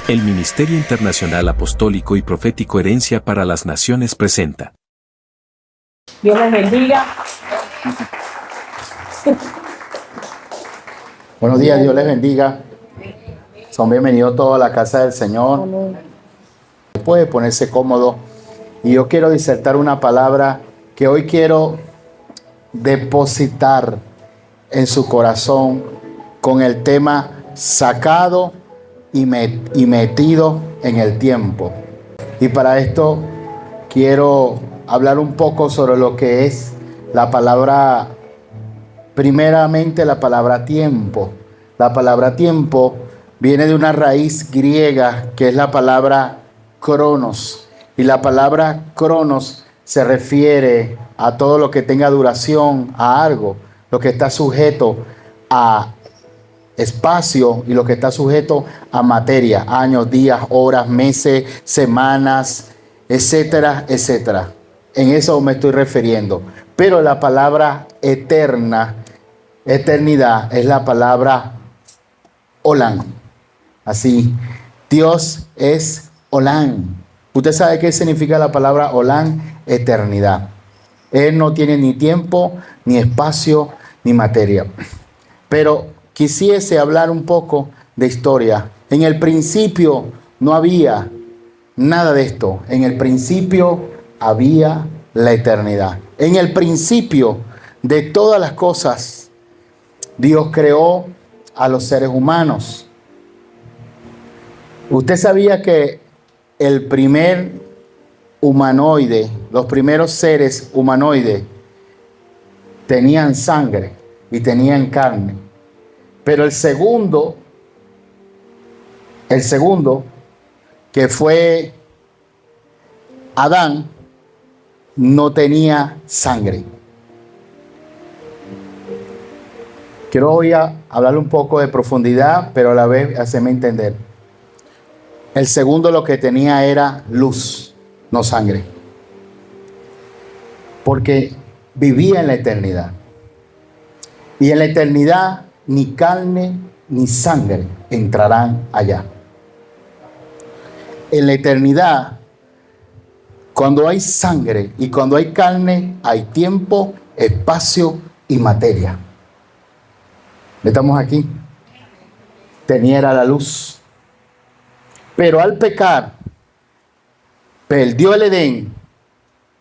El Ministerio Internacional Apostólico y Profético Herencia para las Naciones presenta. Dios les bendiga. Buenos días, Dios les bendiga. Son bienvenidos todos a la casa del Señor. Puede ponerse cómodo. Y yo quiero disertar una palabra que hoy quiero depositar en su corazón con el tema sacado y metido en el tiempo. Y para esto quiero hablar un poco sobre lo que es la palabra, primeramente la palabra tiempo. La palabra tiempo viene de una raíz griega que es la palabra cronos. Y la palabra cronos se refiere a todo lo que tenga duración, a algo, lo que está sujeto a espacio y lo que está sujeto a materia, años, días, horas, meses, semanas, etcétera, etcétera. En eso me estoy refiriendo. Pero la palabra eterna, eternidad, es la palabra Olam. Así, Dios es Olam. ¿Usted sabe qué significa la palabra Olam? Eternidad. Él no tiene ni tiempo, ni espacio, ni materia. Pero quisiese hablar un poco de historia. En el principio no había nada de esto. En el principio había la eternidad. En el principio de todas las cosas, Dios creó a los seres humanos. ¿Usted sabía que el primer humanoide, los primeros seres humanoides, tenían sangre y tenían carne? Pero el segundo, que fue Adán, no tenía sangre. Quiero hoy hablar un poco de profundidad, pero a la vez hacerme entender. El segundo lo que tenía era luz, no sangre. Porque vivía en la eternidad. Y en la eternidad ni carne ni sangre entrarán allá. En la eternidad, cuando hay sangre y cuando hay carne, hay tiempo, espacio y materia. ¿Estamos aquí? Tenía la luz. Pero al pecar, perdió el Edén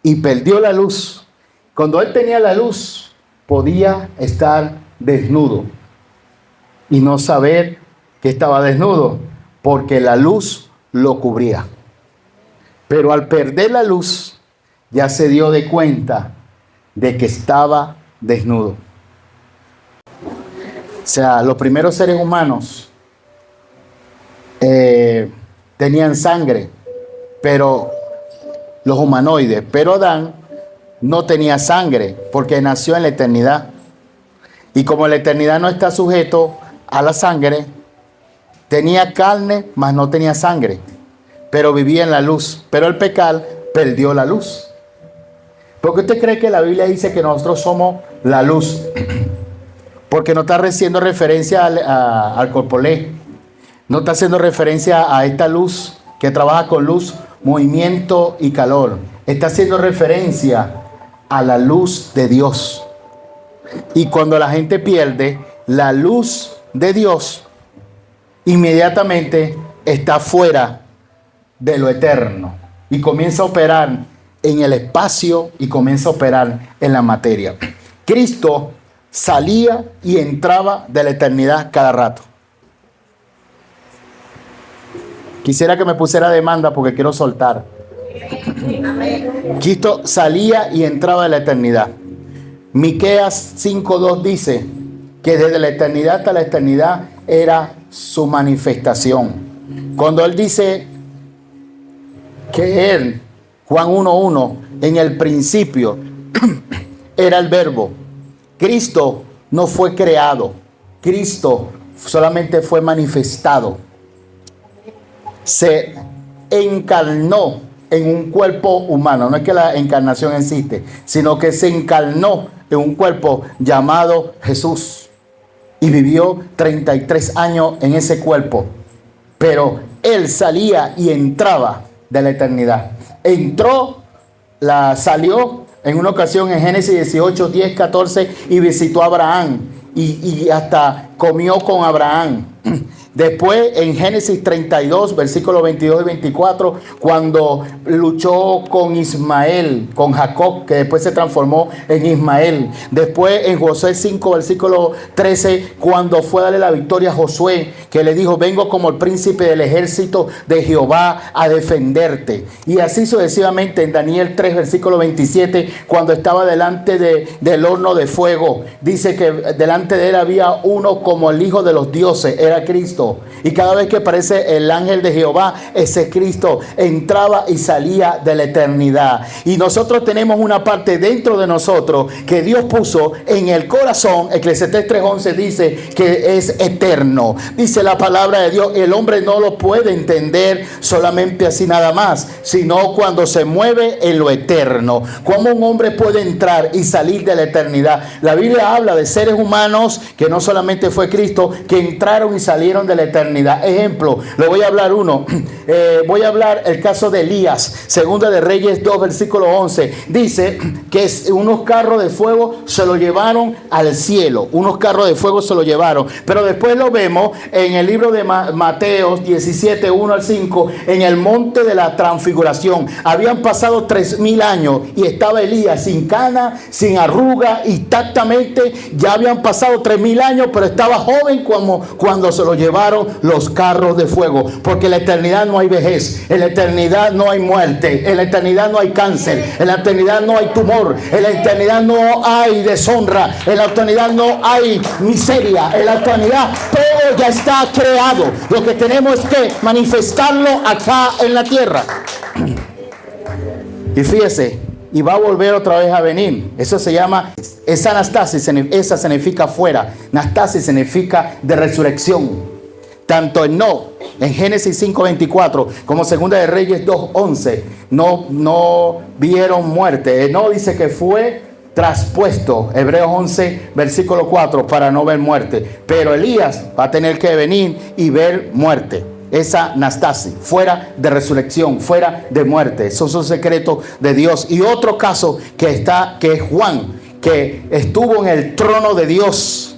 y perdió la luz. Cuando él tenía la luz, podía estar desnudo y no saber que estaba desnudo, porque la luz lo cubría. Pero al perder la luz, ya se dio de cuenta de que estaba desnudo. O sea, los primeros seres humanos tenían sangre, pero los humanoides, pero Adán no tenía sangre porque nació en la eternidad. Y como la eternidad no está sujeto a la sangre, tenía carne, mas no tenía sangre, pero vivía en la luz. Pero al pecar, perdió la luz. ¿Por qué usted cree que la Biblia dice que nosotros somos la luz? Porque no está haciendo referencia al corpolé. No está haciendo referencia a esta luz que trabaja con luz, movimiento y calor. Está haciendo referencia a la luz de Dios. Y cuando la gente pierde la luz de Dios, inmediatamente está fuera de lo eterno y comienza a operar en el espacio y comienza a operar en la materia. Cristo salía y entraba de la eternidad cada rato. Quisiera que me pusiera demanda porque quiero soltar. Cristo salía y entraba de la eternidad. Miqueas 5:2 dice que desde la eternidad hasta la eternidad era su manifestación. Cuando él dice que él, Juan 1:1, en el principio era el verbo. Cristo no fue creado. Cristo solamente fue manifestado. Se encarnó en un cuerpo humano. No es que la encarnación existe, sino que se encarnó en un cuerpo llamado Jesús. y vivió 33 años en ese cuerpo. Pero él salía y entraba de la eternidad. Salió en una ocasión en Génesis 18, 10, 14 y visitó a Abraham y hasta comió con Abraham. Después en Génesis 32, versículos 22 y 24, cuando luchó con Ismael, con Jacob, que después se transformó en Ismael. Después en Josué 5, versículo 13, cuando fue a darle la victoria a Josué, que le dijo: vengo como el príncipe del ejército de Jehová a defenderte. Y así sucesivamente en Daniel 3, versículo 27, cuando estaba delante del horno de fuego, dice que delante de él había uno como el Hijo de los dioses, era Cristo. Y cada vez que aparece el ángel de Jehová, ese Cristo entraba y salía de la eternidad. Y nosotros tenemos una parte dentro de nosotros que Dios puso en el corazón. Eclesiastés 3:11 dice que es eterno. Dice la palabra de Dios: el hombre no lo puede entender solamente así nada más, sino cuando se mueve en lo eterno. ¿Cómo un hombre puede entrar y salir de la eternidad? La Biblia habla de seres humanos que no solamente fue Cristo, que entraron y salieron de la eternidad. Ejemplo, le voy a hablar uno. Voy a hablar el caso de Elías. Segunda de Reyes 2, versículo 11. Dice que unos carros de fuego se lo llevaron al cielo. Unos carros de fuego se lo llevaron. Pero después lo vemos en el libro de Mateo 17, 1 al 5, en el monte de la transfiguración. Habían pasado 3000 años y estaba Elías sin cana, sin arruga, y exactamente ya habían pasado 3000 años, pero estaba joven cuando se lo llevaron los carros de fuego. Porque en la eternidad no hay vejez, en la eternidad no hay muerte, en la eternidad no hay cáncer, en la eternidad no hay tumor, en la eternidad no hay deshonra, en la eternidad no hay miseria, en la eternidad todo ya está creado. Lo que tenemos es que manifestarlo acá en la tierra. Y fíjese, y va a volver otra vez a venir. Eso se llama, esa anastasis, esa significa fuera. Anastasis significa de resurrección. Tanto en Génesis 5:24 como Segunda de Reyes 2:11 no vieron muerte. Dice que fue traspuesto, Hebreos 11 versículo 4, para no ver muerte. Pero Elías va a tener que venir y ver muerte. Esa anastasis, fuera de resurrección, fuera de muerte. Esos son secretos de Dios. Y otro caso que es Juan, que estuvo en el trono de Dios.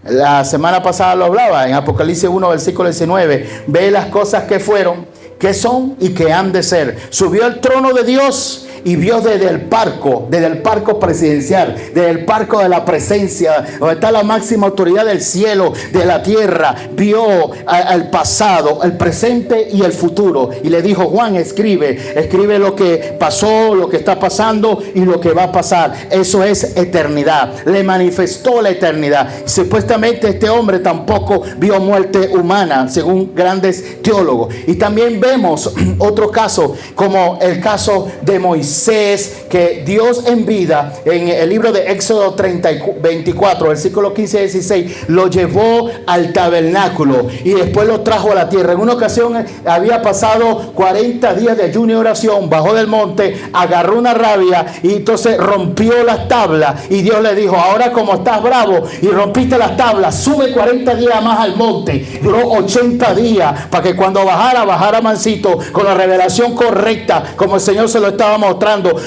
La semana pasada lo hablaba en Apocalipsis 1, versículo 19. Ve las cosas que fueron, que son y que han de ser. Subió al trono de Dios y vio desde el parco presidencial, desde el parco de la presencia, donde está la máxima autoridad del cielo, de la tierra. Vio el pasado, el presente y el futuro. Y le dijo: Juan, escribe lo que pasó, lo que está pasando y lo que va a pasar. Eso es eternidad. Le manifestó la eternidad. Supuestamente este hombre tampoco vio muerte humana, según grandes teólogos. Y también vemos otro caso, como el caso de Moisés, que Dios en vida, en el libro de Éxodo 24, versículo 15 y 16, lo llevó al tabernáculo y después lo trajo a la tierra. En una ocasión había pasado 40 días de ayuno y oración, bajó del monte, agarró una rabia y entonces rompió las tablas, y Dios le dijo: ahora como estás bravo y rompiste las tablas, sube 40 días más al monte. Duró 80 días para que cuando bajara mansito, con la revelación correcta, como el Señor se lo estaba mostrando.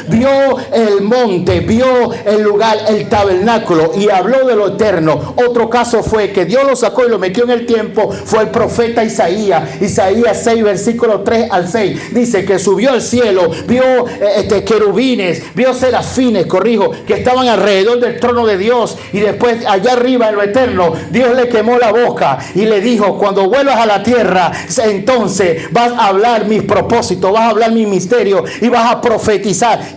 Vio el monte, vio el lugar, el tabernáculo, y habló de lo eterno. Otro caso fue que Dios lo sacó y lo metió en el tiempo, fue el profeta Isaías 6, versículo 3 al 6. Dice que subió al cielo, vio querubines, vio serafines, que estaban alrededor del trono de Dios, y después allá arriba en lo eterno Dios le quemó la boca y le dijo: cuando vuelvas a la tierra, entonces vas a hablar mis propósitos, vas a hablar mi misterio y vas a profetizar.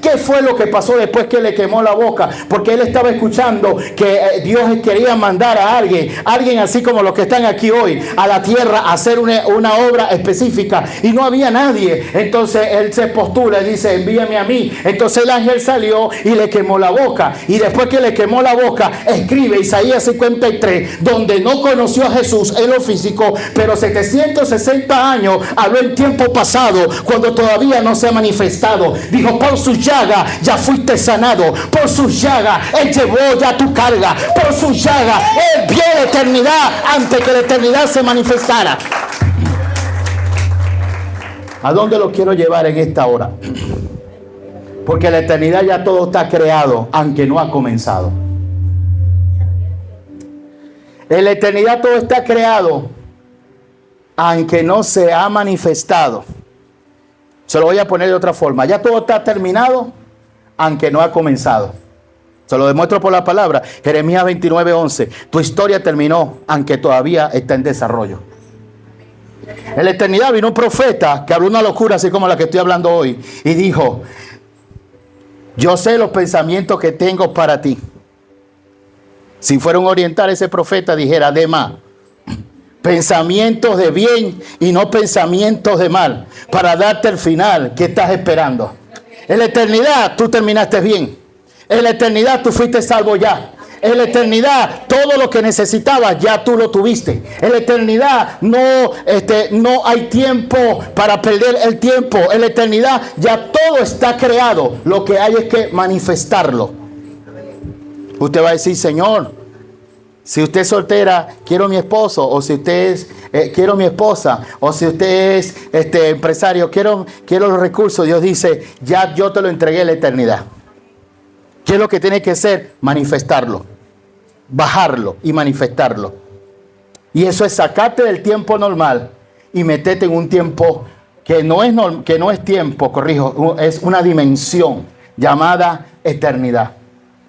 ¿Qué fue lo que pasó después que le quemó la boca? Porque él estaba escuchando que Dios quería mandar a alguien así como los que están aquí hoy, a la tierra a hacer una obra específica, y no había nadie. Entonces él se postula y dice: envíame a mí. Entonces el ángel salió y le quemó la boca, y después que le quemó la boca, escribe Isaías 53, donde no conoció a Jesús en lo físico, pero 760 años habló en tiempo pasado, cuando todavía no se ha manifestado. Dijo: dijo, por su llaga ya fuiste sanado. Por su llaga Él llevó ya tu carga. Por su llaga Él vio la eternidad antes que la eternidad se manifestara. ¿A dónde lo quiero llevar en esta hora? Porque la eternidad ya todo está creado, aunque no ha comenzado. En la eternidad todo está creado, aunque no se ha manifestado. Se lo voy a poner de otra forma. Ya todo está terminado, aunque no ha comenzado. Se lo demuestro por la palabra. Jeremías 29:11. Tu historia terminó, aunque todavía está en desarrollo. En la eternidad vino un profeta que habló una locura así como la que estoy hablando hoy. Y dijo, yo sé los pensamientos que tengo para ti. Si fuera un oriental, ese profeta dijera, además, pensamientos de bien y no pensamientos de mal, para darte el final que estás esperando. En la eternidad tú terminaste bien. En la eternidad tú fuiste salvo ya. En la eternidad todo lo que necesitabas ya tú lo tuviste. En la eternidad no hay tiempo para perder el tiempo. En la eternidad ya todo está creado. Lo que hay es que manifestarlo. Usted va a decir, Señor, si usted es soltera, quiero mi esposo. O si usted es, quiero mi esposa. O si usted es empresario, quiero los recursos. Dios dice, ya yo te lo entregué en la eternidad. ¿Qué es lo que tiene que hacer? Manifestarlo. Bajarlo y manifestarlo. Y eso es sacarte del tiempo normal y meterte en un tiempo que no es tiempo, corrijo, es una dimensión llamada eternidad.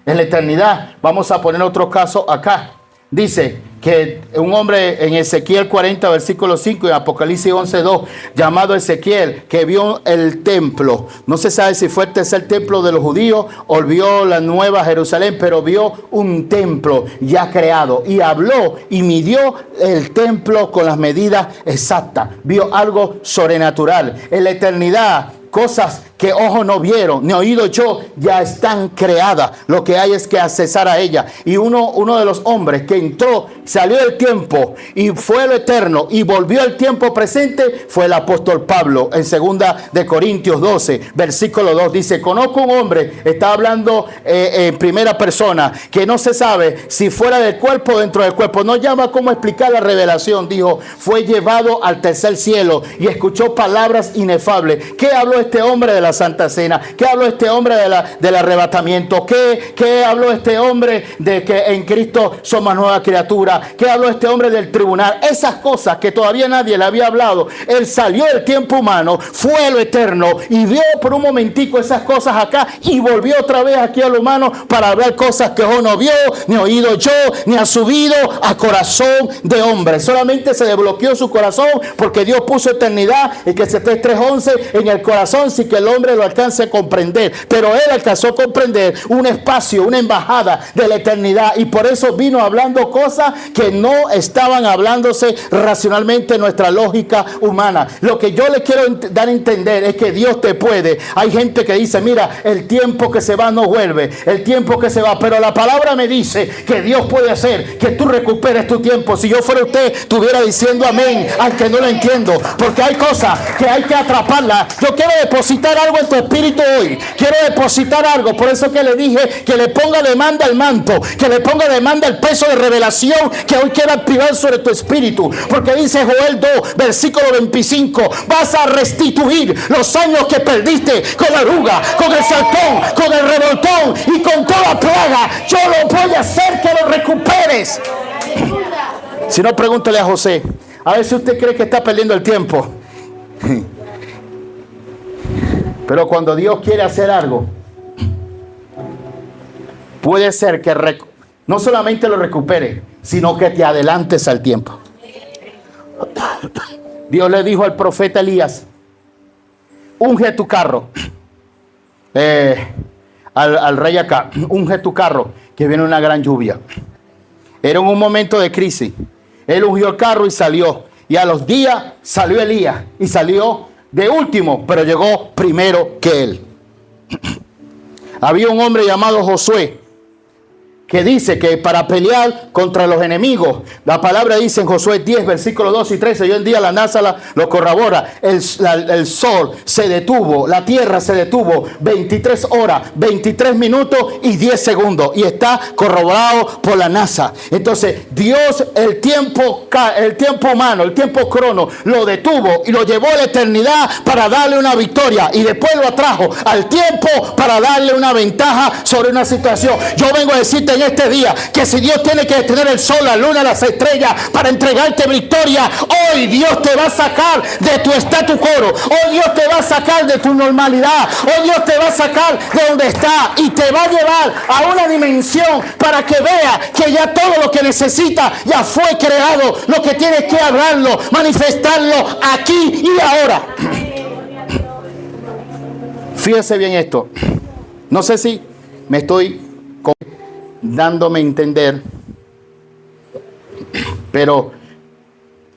En la eternidad, vamos a poner otro caso acá. Dice que un hombre en Ezequiel 40, versículo 5 y Apocalipsis 11:2, llamado Ezequiel, que vio el templo. No se sabe si fue el tercer templo de los judíos o vio la nueva Jerusalén, pero vio un templo ya creado y habló y midió el templo con las medidas exactas. Vio algo sobrenatural. En la eternidad, cosas que ojos no vieron, ni oído yo, ya están creadas. Lo que hay es que accesar a ella. Y uno de los hombres que entró, salió del tiempo y fue lo eterno y volvió al tiempo presente, fue el apóstol Pablo. En 2 de Corintios 12, versículo 2, dice, conozco un hombre, está hablando en primera persona, que no se sabe si fuera del cuerpo o dentro del cuerpo. No llama cómo explicar la revelación. Dijo, fue llevado al tercer cielo y escuchó palabras inefables. ¿Qué habló este hombre de la Santa Cena? ¿Qué habló este hombre del arrebatamiento? ¿Qué habló este hombre de que en Cristo somos nueva criatura? ¿Qué habló este hombre del tribunal? Esas cosas que todavía nadie le había hablado. Él salió del tiempo humano, fue a lo eterno y vio por un momentico esas cosas acá y volvió otra vez aquí a lo humano para hablar cosas que ojo no vio, ni oído yo, ni ha subido a corazón de hombre. Solamente se desbloqueó su corazón porque Dios puso eternidad y que ese 3:11 en el corazón sin que el hombre lo alcance a comprender. Pero él alcanzó a comprender un espacio, una embajada de la eternidad, y por eso vino hablando cosas que no estaban hablándose racionalmente en nuestra lógica humana. Lo que yo le quiero dar a entender es que Dios te puede. Hay gente que dice, mira, el tiempo que se va no vuelve, el tiempo que se va, pero la palabra me dice que Dios puede hacer que tú recuperes tu tiempo. Si yo fuera usted, estuviera diciendo amén, aunque no lo entiendo, porque hay cosas que hay que atraparlas. Yo quiero depositar algo en tu espíritu hoy, quiero depositar algo. Por eso que le dije que le ponga demanda al manto, que le ponga demanda el peso de revelación que hoy quiero activar sobre tu espíritu, porque dice Joel 2, versículo 25, vas a restituir los años que perdiste con la oruga, con el saltón, con el revoltón y con toda plaga. Yo lo voy a hacer que lo recuperes. Si no, pregúntale a José, a ver si usted cree que está perdiendo el tiempo. Pero cuando Dios quiere hacer algo, puede ser que no solamente lo recupere, sino que te adelantes al tiempo. Dios le dijo al profeta Elías, unge tu carro, al rey acá, unge tu carro, que viene una gran lluvia. Era un momento de crisis. Él ungió el carro y salió. Y a los días salió Elías y salió de último, pero llegó primero que él. Había un hombre llamado Josué, que dice que para pelear contra los enemigos, la palabra dice en Josué 10, versículos 2 y 13, y hoy en día la NASA lo corrobora, el sol se detuvo, la tierra se detuvo 23 horas, 23 minutos y 10 segundos, y está corroborado por la NASA. Entonces Dios el tiempo humano, el tiempo crono, lo detuvo y lo llevó a la eternidad para darle una victoria, y después lo atrajo al tiempo para darle una ventaja sobre una situación. Yo vengo a decirte en este día que si Dios tiene que detener el sol, la luna, las estrellas para entregarte victoria, hoy Dios te va a sacar de tu status quo, hoy Dios te va a sacar de tu normalidad, hoy Dios te va a sacar de donde está y te va a llevar a una dimensión para que vea que ya todo lo que necesita ya fue creado. Lo que tienes que hablarlo, manifestarlo aquí y ahora. Fíjese bien esto. No sé si me estoy dándome a entender, pero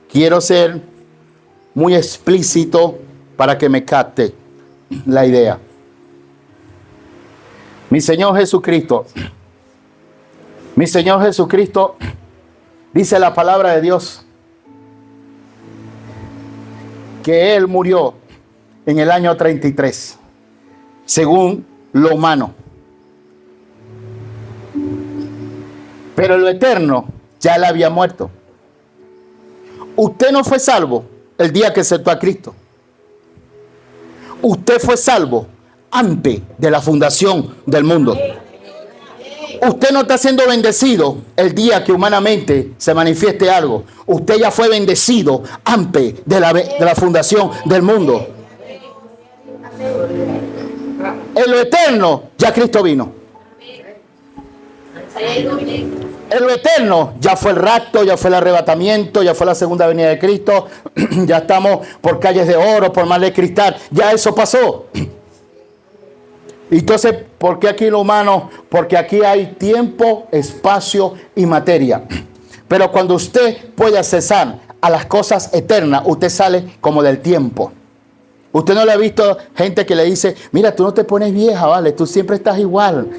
quiero ser muy explícito para que me capte la idea. Mi Señor Jesucristo, dice la palabra de Dios que Él murió en el año 33, según lo humano. Pero lo eterno ya Él había muerto. Usted no fue salvo el día que aceptó a Cristo. Usted fue salvo antes de la fundación del mundo. Usted no está siendo bendecido el día que humanamente se manifieste algo. Usted ya fue bendecido antes de la fundación del mundo. En lo eterno ya Cristo vino. En lo eterno ya fue el rapto, ya fue el arrebatamiento, ya fue la segunda venida de Cristo. Ya estamos por calles de oro, por mar de cristal. Ya eso pasó. Entonces, ¿por qué aquí lo humano? Porque aquí hay tiempo, espacio y materia. Pero cuando usted puede accesar a las cosas eternas, usted sale como del tiempo. Usted no le ha visto gente que le dice, mira, tú no te pones vieja, vale, tú siempre estás igual,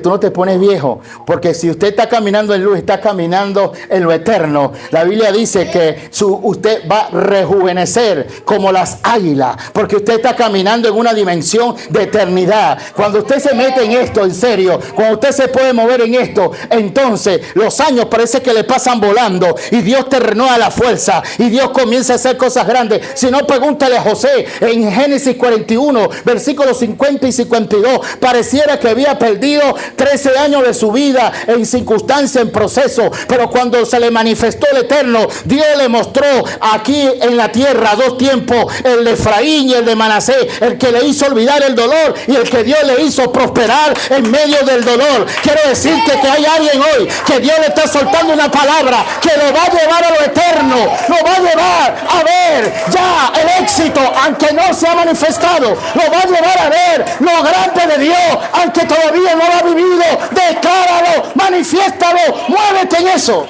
tú no te pones viejo, porque si usted está caminando en luz, está caminando en lo eterno. La Biblia dice que usted va a rejuvenecer como las águilas, porque usted está caminando en una dimensión de eternidad. Cuando usted se mete en esto, en serio, cuando usted se puede mover en esto, entonces los años parece que le pasan volando y Dios te renueva la fuerza y Dios comienza a hacer cosas grandes. Si no, pregúntale a José en Génesis 41, versículos 50 y 52, pareciera que había perdido 13 años de su vida en circunstancia, en proceso, pero cuando se le manifestó el Eterno, Dios le mostró aquí en la tierra dos tiempos, el de Efraín y el de Manasés, el que le hizo olvidar el dolor y el que Dios le hizo prosperar en medio del dolor. Quiero decirte que hay alguien hoy que Dios le está soltando una palabra que lo va a llevar a lo eterno, lo va a llevar a ver ya el éxito, aunque no se ha manifestado, lo va a llevar a ver lo grande de Dios, aunque todavía no lo ha vivido. Decláralo, manifiéstalo, muévete en eso.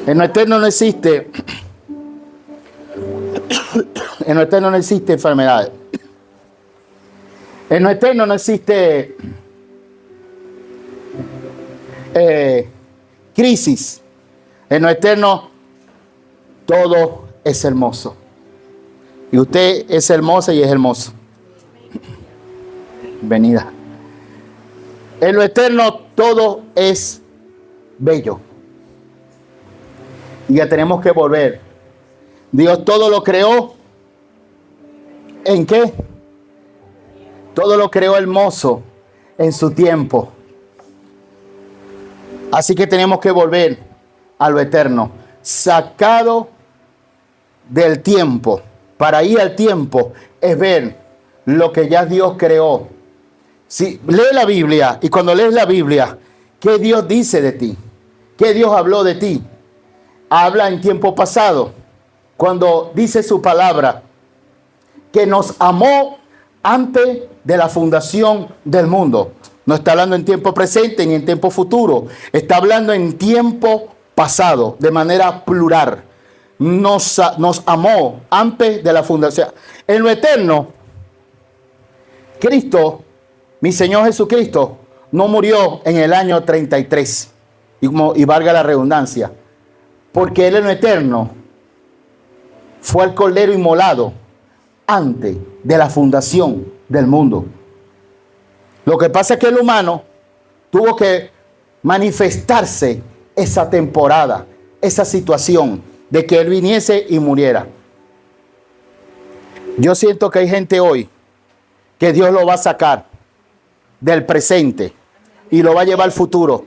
En lo eterno no existe, en lo eterno no existe enfermedad. En lo eterno no existe crisis. En lo eterno todo es hermoso. Y usted es hermosa y es hermoso. Venida. En lo eterno todo es bello. Y ya tenemos que volver. Dios todo lo creó. ¿En qué? Todo lo creó hermoso en su tiempo. Así que tenemos que volver a lo eterno. Sacado del tiempo. Para ir al tiempo es ver lo que ya Dios creó. Si lee la Biblia y cuando lees la Biblia, ¿qué Dios dice de ti? ¿Qué Dios habló de ti? Habla en tiempo pasado, cuando dice su palabra, que nos amó antes de la fundación del mundo. No está hablando en tiempo presente ni en tiempo futuro. Está hablando en tiempo pasado, de manera plural. Nos amó antes de la fundación. En lo eterno, Cristo, mi Señor Jesucristo, no murió en el año 33, y valga la redundancia, porque Él en lo eterno fue el Cordero inmolado antes de la fundación del mundo. Lo que pasa es que el humano tuvo que manifestarse esa temporada, esa situación de que Él viniese y muriera. Yo siento que hay gente hoy que Dios lo va a sacar del presente y lo va a llevar al futuro.